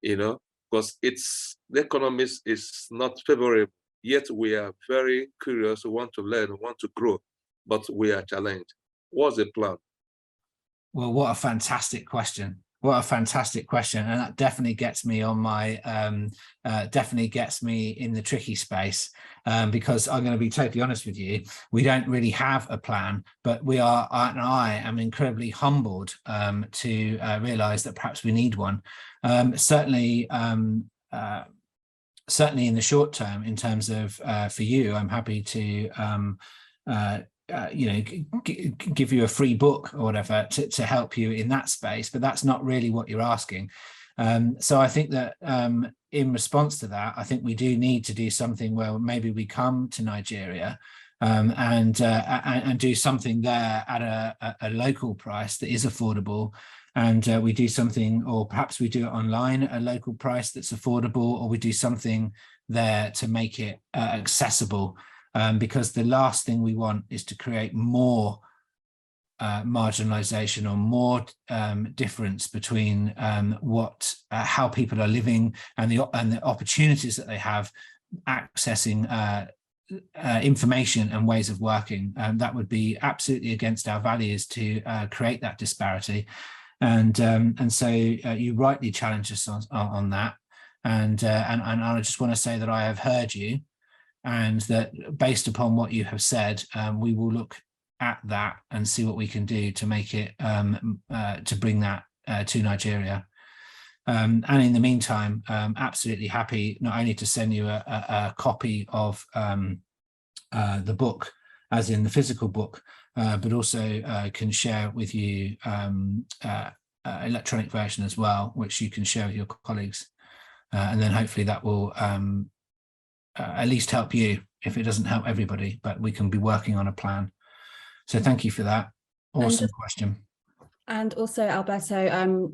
because the economics is not favorable. Yet we are very curious, we want to learn, we want to grow, but we are challenged. What's the plan? Well, what a fantastic question. What a fantastic question, and that definitely gets me on my definitely gets me in the tricky space, because I'm going to be totally honest with you, we don't really have a plan, but I am incredibly humbled to realize that perhaps we need one. Certainly in the short term, in terms of for you, I'm happy to give you a free book or whatever to help you in that space, but that's not really what you're asking. So I think that in response to that, I think we do need to do something where maybe we come to Nigeria and do something there at a local price that is affordable, and we do something, or perhaps we do it online at a local price that's affordable, or we do something there to make it accessible. Because the last thing we want is to create more marginalization or more difference between how people are living and the opportunities that they have accessing information and ways of working. That would be absolutely against our values to create that disparity. And so you rightly challenge us on that. And I just want to say that I have heard you, and that based upon what you have said, we will look at that and see what we can do to make it, to bring that to Nigeria. And in the meantime, absolutely happy not only to send you a copy of the book, as in the physical book, but also can share with you electronic version as well, which you can share with your colleagues. And then hopefully that will at least help you, if it doesn't help everybody, but we can be working on a plan. So thank you for that. Awesome question. And also, Alberto,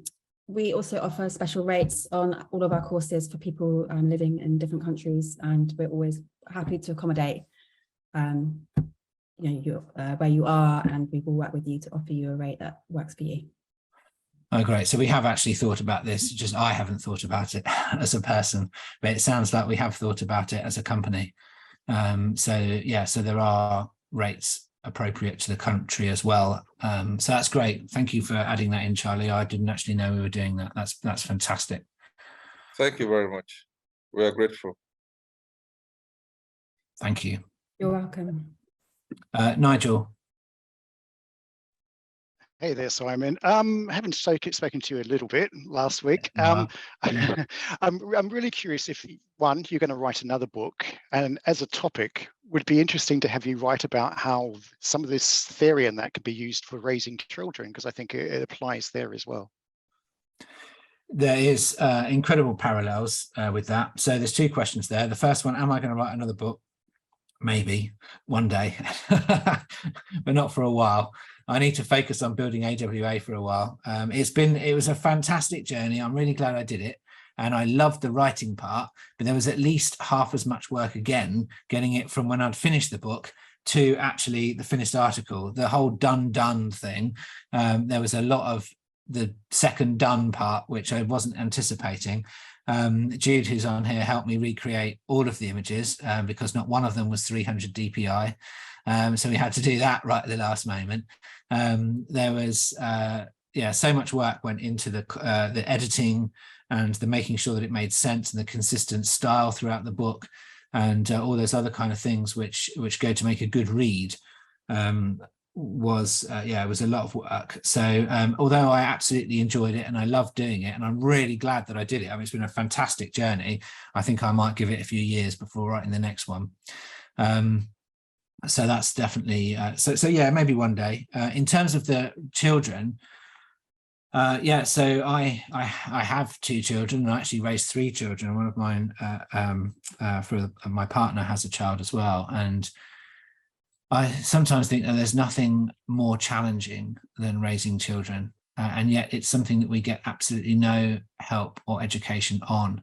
we also offer special rates on all of our courses for people living in different countries, and we're always happy to accommodate where you are, and we will work with you to offer you a rate that works for you. Oh, great. So we have actually thought about this, just I haven't thought about it as a person, but it sounds like we have thought about it as a company. So there are rates appropriate to the country as well. So that's great. Thank you for adding that in, Charlie. I didn't actually know we were doing that. That's fantastic. Thank you very much. We are grateful. Thank you. You're welcome. Nigel. Hey there, Simon. Having spoken to you a little bit last week, Wow. I'm really curious if, one, you're going to write another book, and as a topic, would be interesting to have you write about how some of this theory and that could be used for raising children, because I think it applies there as well. There is incredible parallels with that. So there's two questions there. The first one, am I going to write another book? Maybe one day, but not for a while. I need to focus on building AWA for a while. It was a fantastic journey. I'm really glad I did it. And I loved the writing part, but there was at least half as much work again, getting it from when I'd finished the book to actually the finished article, the whole done thing. There was a lot of the second done part, which I wasn't anticipating. Jude, who's on here, helped me recreate all of the images because not one of them was 300 DPI. So we had to do that right at the last moment. There was so much work went into the editing and the making sure that it made sense and the consistent style throughout the book, and all those other kind of things which go to make a good read. It was a lot of work. So although I absolutely enjoyed it and I loved doing it, and I'm really glad that I did it, I mean, it's been a fantastic journey. I think I might give it a few years before writing the next one. So that's definitely maybe one day. In terms of the children, so I have two children, and I actually raised three children. One of mine for my partner has a child as well, and I sometimes think that there's nothing more challenging than raising children, and yet it's something that we get absolutely no help or education on.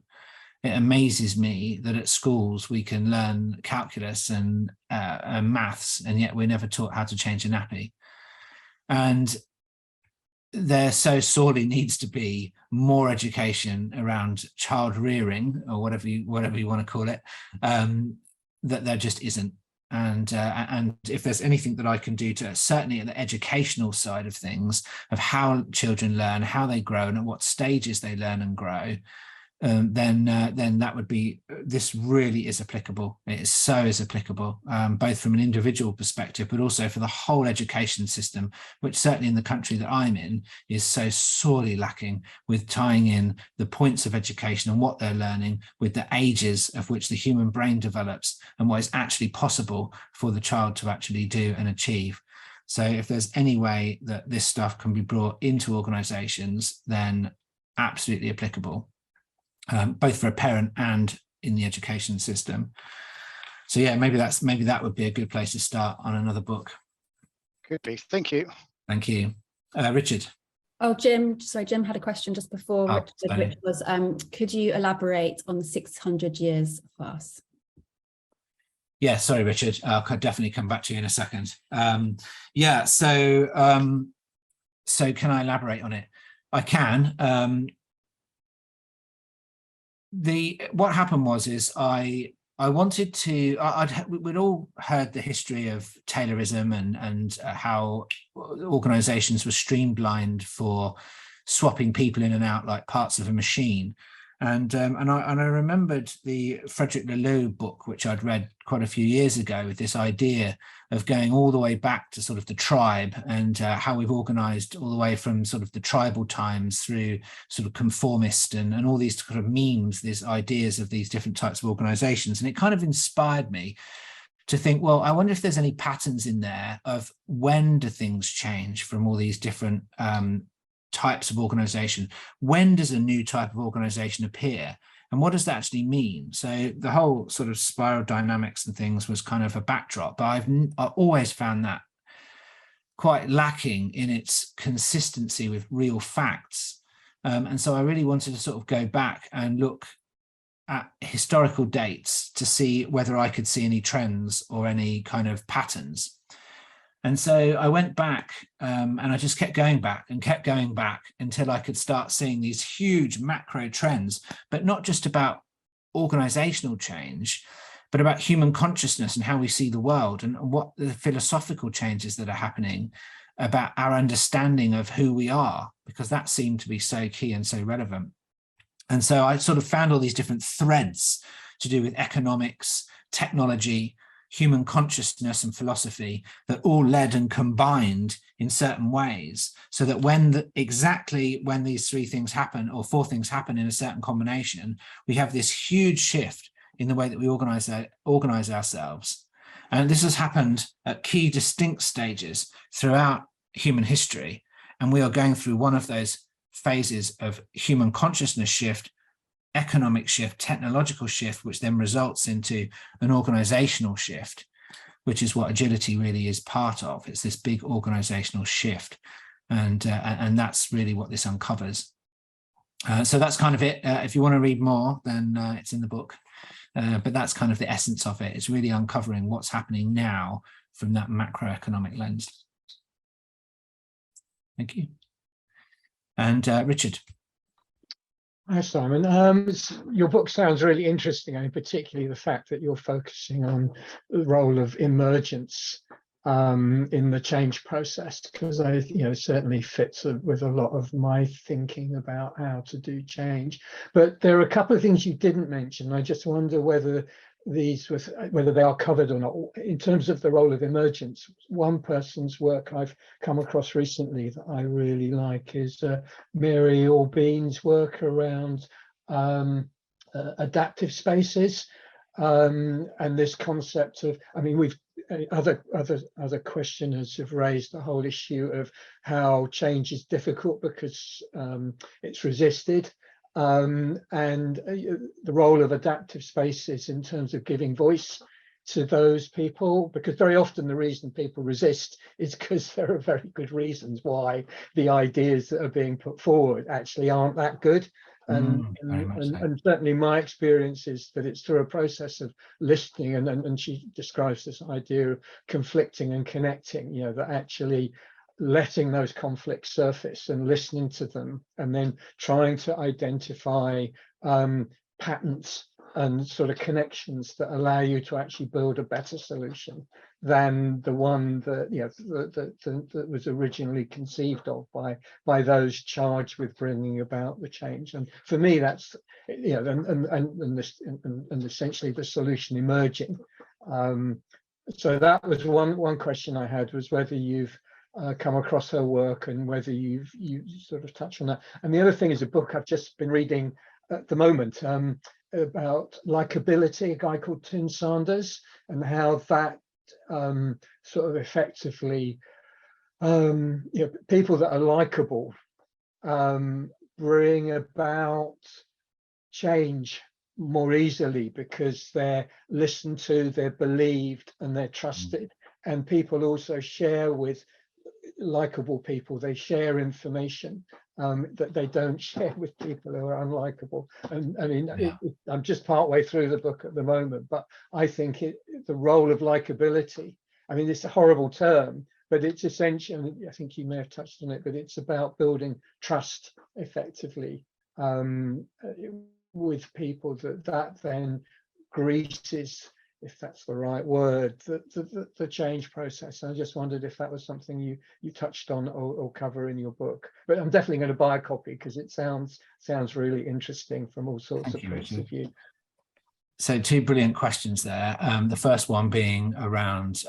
It amazes me that at schools we can learn calculus and maths, and yet we're never taught how to change a nappy. And there so sorely needs to be more education around child rearing, or whatever you want to call it, that there just isn't. And if there's anything that I can do to, certainly at the educational side of things, of how children learn, how they grow, and at what stages they learn and grow, then that would be, this really is applicable. It is applicable, both from an individual perspective, but also for the whole education system, which certainly in the country that I'm in is so sorely lacking, with tying in the points of education and what they're learning with the ages of which the human brain develops and what is actually possible for the child to actually do and achieve. So if there's any way that this stuff can be brought into organizations, then absolutely applicable. Both for a parent and in the education system. So yeah, maybe that would be a good place to start on another book. Could be. Thank you. Thank you. Richard. Oh, Jim. Sorry, Jim had a question just before Richard, which was, could you elaborate on the 600 years for us? Yeah, sorry, Richard. I'll definitely come back to you in a second. Yeah, so can I elaborate on it? I can. What happened was I wanted to, we'd all heard the history of Taylorism and how organizations were streamlined for swapping people in and out like parts of a machine. And I remembered the Frederick Laloux book, which I'd read quite a few years ago, with this idea of going all the way back to sort of the tribe, and how we've organized all the way from sort of the tribal times through sort of conformist and all these kind of memes, these ideas of these different types of organizations. And it kind of inspired me to think, well, I wonder if there's any patterns in there of when do things change from all these different types of organization. When does a new type of organization appear, and what does that actually mean? So the whole sort of spiral dynamics and things was kind of a backdrop, but I always found that quite lacking in its consistency with real facts. And so I really wanted to sort of go back and look at historical dates to see whether I could see any trends or any kind of patterns. And so I went back and I just kept going back until I could start seeing these huge macro trends, but not just about organizational change, but about human consciousness and how we see the world, and what the philosophical changes that are happening about our understanding of who we are, because that seemed to be so key and so relevant. And so I sort of found all these different threads to do with economics, technology, human consciousness and philosophy, that all led and combined in certain ways, so that exactly when these three things happen, or four things happen in a certain combination, we have this huge shift in the way that we organize ourselves. And this has happened at key distinct stages throughout human history. And we are going through one of those phases of human consciousness shift, economic shift, technological shift, which then results into an organizational shift, which is what agility really is part of. It's this big organizational shift, and that's really what this uncovers. So that's kind of it. If you want to read more, then it's in the book, but that's kind of the essence of it. It's really uncovering what's happening now from that macroeconomic lens. Thank you. And Richard. Hi, Simon. Your book sounds really interesting, and particularly the fact that you're focusing on the role of emergence in the change process, because certainly fits with a lot of my thinking about how to do change. But there are a couple of things you didn't mention. I just wonder whether they are covered or not. In terms of the role of emergence, one person's work I've come across recently that I really like is Mary Orbean's work around adaptive spaces, and this concept of, we've other questioners have raised the whole issue of how change is difficult because it's resisted. And the role of adaptive spaces in terms of giving voice to those people, because very often the reason people resist is because there are very good reasons why the ideas that are being put forward actually aren't that good. And certainly my experience is that it's through a process of listening, and she describes this idea of conflicting and connecting, that actually letting those conflicts surface and listening to them, and then trying to identify patterns and sort of connections that allow you to actually build a better solution than the one that, you know, that was originally conceived of by those charged with bringing about the change. And for me, that's, you know, and essentially the solution emerging. So that was one question I had, was whether you've come across her work and whether you sort of touch on that. And the other thing is a book I've just been reading at the moment about likability, a guy called Tim Sanders, and how that sort of effectively, you know, people that are likable bring about change more easily because they're listened to, they're believed, and they're trusted. And people also share with likable people, they share information that they don't share with people who are unlikable. And I mean, I'm just partway through the book at the moment, but I think the role of likability, I mean, it's a horrible term, but it's essential. I think you may have touched on it, but it's about building trust effectively with people that then greases, if that's the right word, the change process. I just wondered if that was something you touched on or cover in your book. But I'm definitely going to buy a copy because it sounds really interesting from all sorts of points of view. So two brilliant questions there. The first one being around,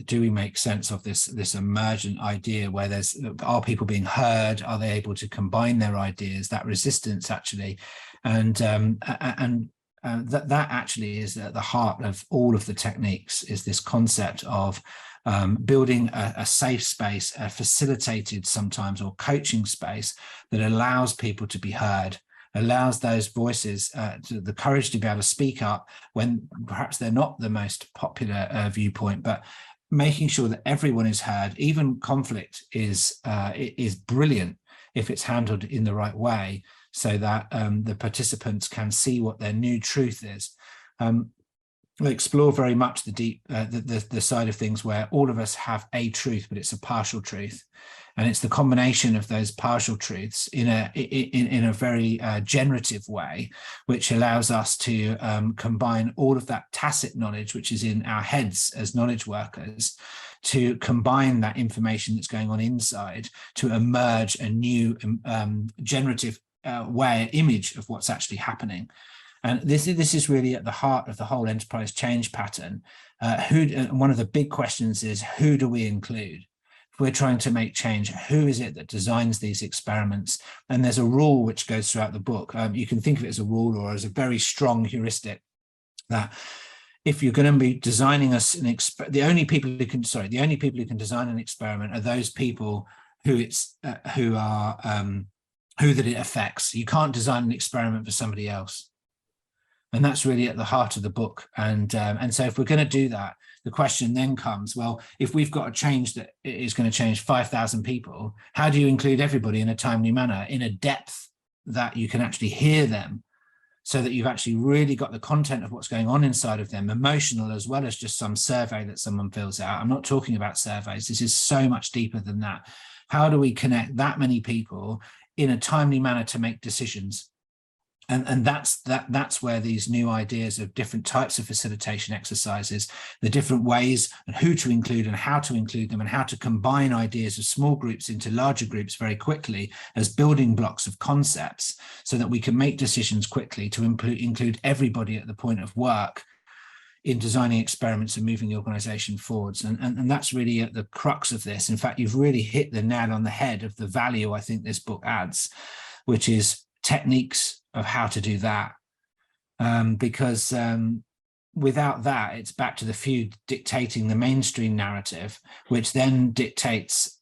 do we make sense of this emergent idea where are people being heard? Are they able to combine their ideas? That resistance actually, and that actually is at the heart of all of the techniques, is this concept of building a safe space, a facilitated sometimes or coaching space that allows people to be heard, allows those voices the courage to be able to speak up when perhaps they're not the most popular viewpoint, but making sure that everyone is heard. Even conflict is brilliant if it's handled in the right way, so that the participants can see what their new truth is. We explore very much the side of things where all of us have a truth, but it's a partial truth, and it's the combination of those partial truths in a very generative way, which allows us to combine all of that tacit knowledge, which is in our heads as knowledge workers, to combine that information that's going on inside to emerge a new generative image of what's actually happening. And this is really at the heart of the whole enterprise change pattern. One of the big questions is, who do we include? If we're trying to make change, who is it that designs these experiments? And there's a rule which goes throughout the book. You can think of it as a rule or as a very strong heuristic, that if you're going to be designing the only people who can design an experiment are those people who it affects. You can't design an experiment for somebody else. And that's really at the heart of the book. And so if we're going to do that, the question then comes, well, if we've got a change that is going to change 5,000 people, how do you include everybody in a timely manner, in a depth that you can actually hear them, so that you've actually really got the content of what's going on inside of them, emotional as well as just some survey that someone fills out. I'm not talking about surveys. This is so much deeper than that. How do we connect that many people in a timely manner to make decisions? And that's where these new ideas of different types of facilitation exercises, the different ways and who to include and how to include them, and how to combine ideas of small groups into larger groups very quickly as building blocks of concepts, so that we can make decisions quickly to include everybody at the point of work in designing experiments and moving the organization forwards. And that's really at the crux of this. In fact, you've really hit the nail on the head of the value I think this book adds, which is techniques of how to do that, because without that, it's back to the few dictating the mainstream narrative, which then dictates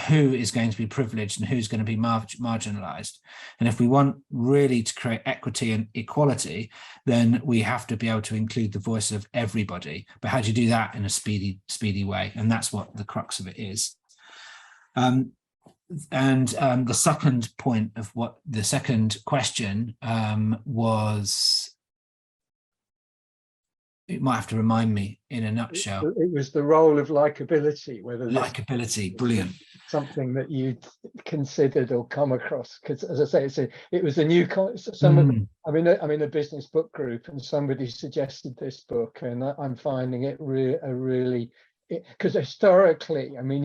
who is going to be privileged and who's going to be marginalized. And if we want really to create equity and equality, then we have to be able to include the voice of everybody. But how do you do that in a speedy way? And that's what the crux of it is. The second point of what the second question was, You might have to remind me in a nutshell. It was the role of likability, whether this Likability, brilliant. something that you'd considered or come across, because as I say, it was a new I'm in a business book group, and somebody suggested this book, and I'm finding it really, because historically, I mean,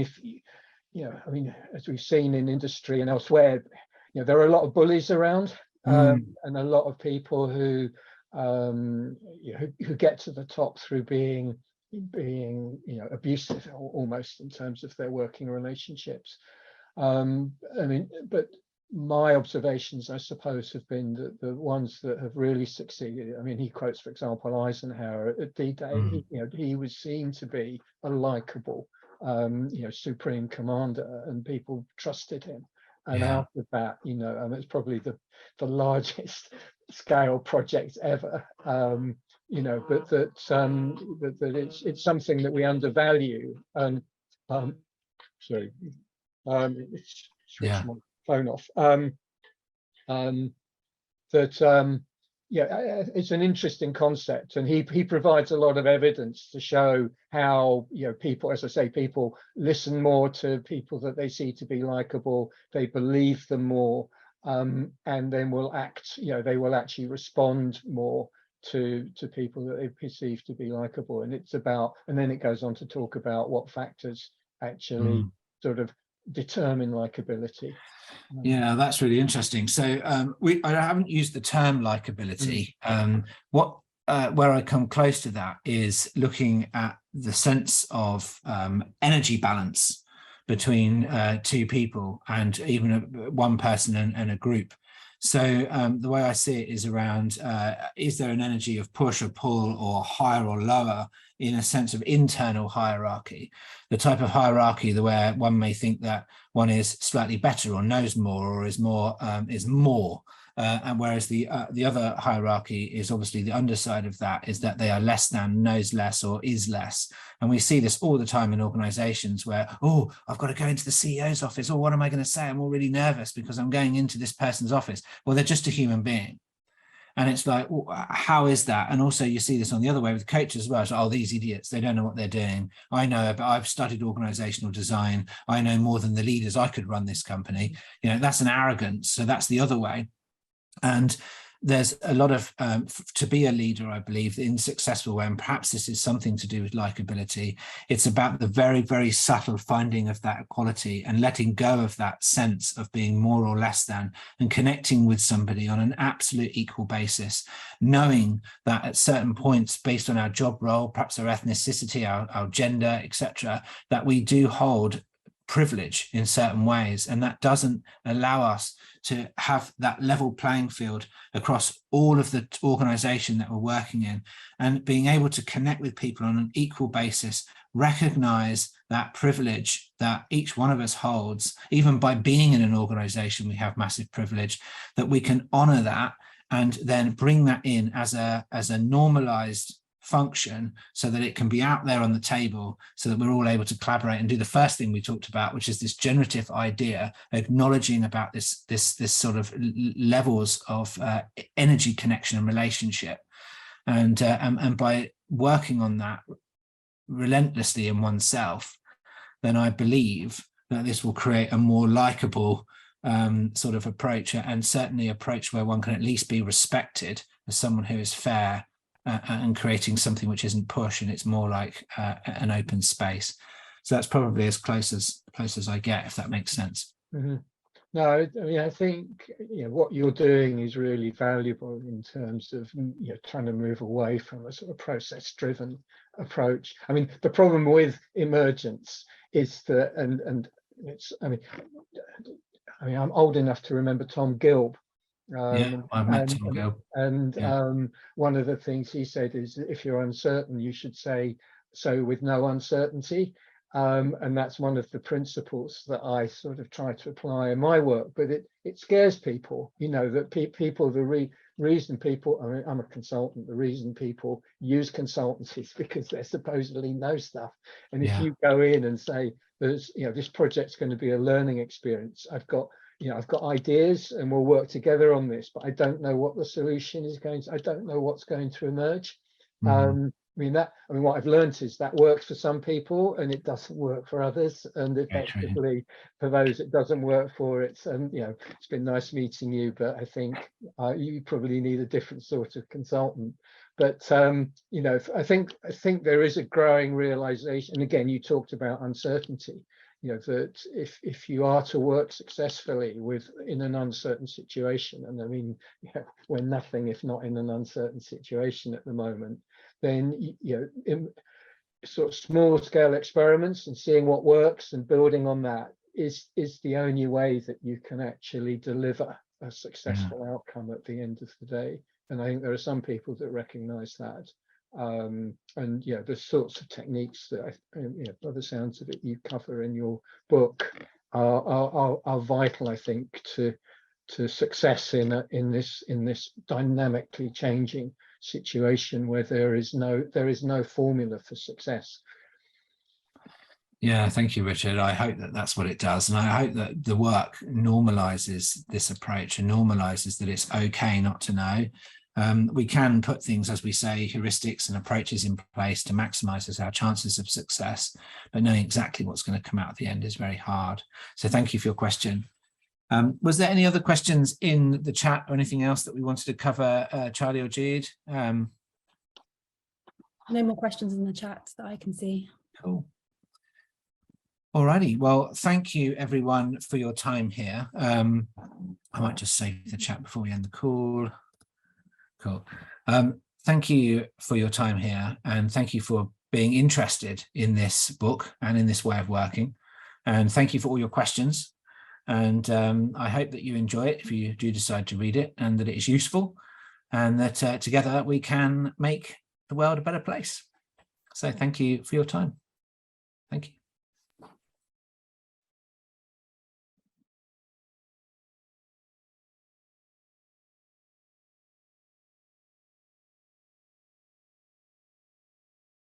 as we've seen in industry and elsewhere, there are a lot of bullies around, and a lot of people who get to the top through being abusive almost in terms of their working relationships. But my observations, I suppose, have been that the ones that have really succeeded, I mean, he quotes, for example, Eisenhower at D-Day. He was seen to be a likable supreme commander, and people trusted him. And out of that, it's probably the largest scale project ever, but that it's something that we undervalue. And sorry, switch my phone off. It's an interesting concept, and he provides a lot of evidence to show how people, as I say, people listen more to people that they see to be likable, they believe them more, and then will act. They will actually respond more to people that they perceive to be likable. And then it goes on to talk about what factors actually sort of determine likability. Yeah, that's really interesting. So I haven't used the term likability. Where I come close to that is looking at the sense of energy balance between two people, and even one person and a group. So the way I see it is around, is there an energy of push or pull, or higher or lower, in a sense of internal hierarchy? The type of hierarchy where one may think that one is slightly better or knows more or is more, and whereas the other hierarchy is obviously the underside of that, is that they are less than, knows less, or is less. And we see this all the time in organizations where, oh, I've got to go into the CEO's office. Oh, what am I going to say? I'm all really nervous because I'm going into this person's office. Well, they're just a human being. And it's like, well, how is that? And also you see this on the other way with coaches as well. So, oh, these idiots, they don't know what they're doing. I know, but I've studied organizational design. I know more than the leaders. I could run this company. That's an arrogance. So that's the other way. And there's a lot of, to be a leader, I believe, in a successful way, and perhaps this is something to do with likability. It's about the very, very subtle finding of that equality and letting go of that sense of being more or less than, and connecting with somebody on an absolute equal basis, knowing that at certain points, based on our job role, perhaps our ethnicity, our gender, etc., that we do hold privilege in certain ways, and that doesn't allow us to have that level playing field across all of the organization that we're working in, and being able to connect with people on an equal basis, recognize that privilege that each one of us holds. Even by being in an organization, we have massive privilege, that we can honor that and then bring that in as a normalized function, so that it can be out there on the table, so that we're all able to collaborate and do the first thing we talked about, which is this generative idea, acknowledging about this sort of levels of energy connection and relationship, and by working on that relentlessly in oneself, then I believe that this will create a more likable sort of approach, and certainly approach where one can at least be respected as someone who is fair, and creating something which isn't push, and it's more like an open space. So that's probably as close as I get, if that makes sense. Mm-hmm. No, I mean, I think what you're doing is really valuable in terms of trying to move away from a sort of process-driven approach. I mean, the problem with Emergence is that, and it's, I mean, I'm old enough to remember Tom Gilb. I've met Tom Gilb. And one of the things he said is, if you're uncertain, you should say so with no uncertainty. And that's one of the principles that I sort of try to apply in my work. But it scares people, that people, the reason people, I mean, I'm a consultant, the reason people use consultancies because they supposedly know stuff. And if you go in and say, there's, this project's going to be a learning experience, I've got ideas and we'll work together on this, but I don't know what the solution is I don't know what's going to emerge. what I've learned is that works for some people and it doesn't work for others, and effectively for those it doesn't work for, it's it's been nice meeting you, but I think you probably need a different sort of consultant. But I think there is a growing realization, and again, you talked about uncertainty, that if you are to work successfully in an uncertain situation, and I mean, we're nothing if not in an uncertain situation at the moment, then in sort of small scale experiments and seeing what works and building on that is the only way that you can actually deliver a successful outcome at the end of the day. And I think there are some people that recognize that. And the sorts of techniques that by the sounds of it you cover in your book are vital, I think, to success in this dynamically changing situation where there is no formula for success. Yeah, thank you, Richard. I hope that that's what it does, and I hope that the work normalizes this approach and normalizes that it's okay not to know. We can put things, as we say, heuristics and approaches in place to maximize our chances of success, but knowing exactly what's going to come out at the end is very hard. So thank you for your question. Was there any other questions in the chat or anything else that we wanted to cover, Charlie or Jude? No more questions in the chat that I can see. Cool. Alrighty, well, thank you everyone for your time here. I might just save the chat before we end the call. Cool. Thank you for your time here, and thank you for being interested in this book and in this way of working. And thank you for all your questions. And I hope that you enjoy it if you do decide to read it, and that it is useful, and that together we can make the world a better place. So thank you for your time. Thank you.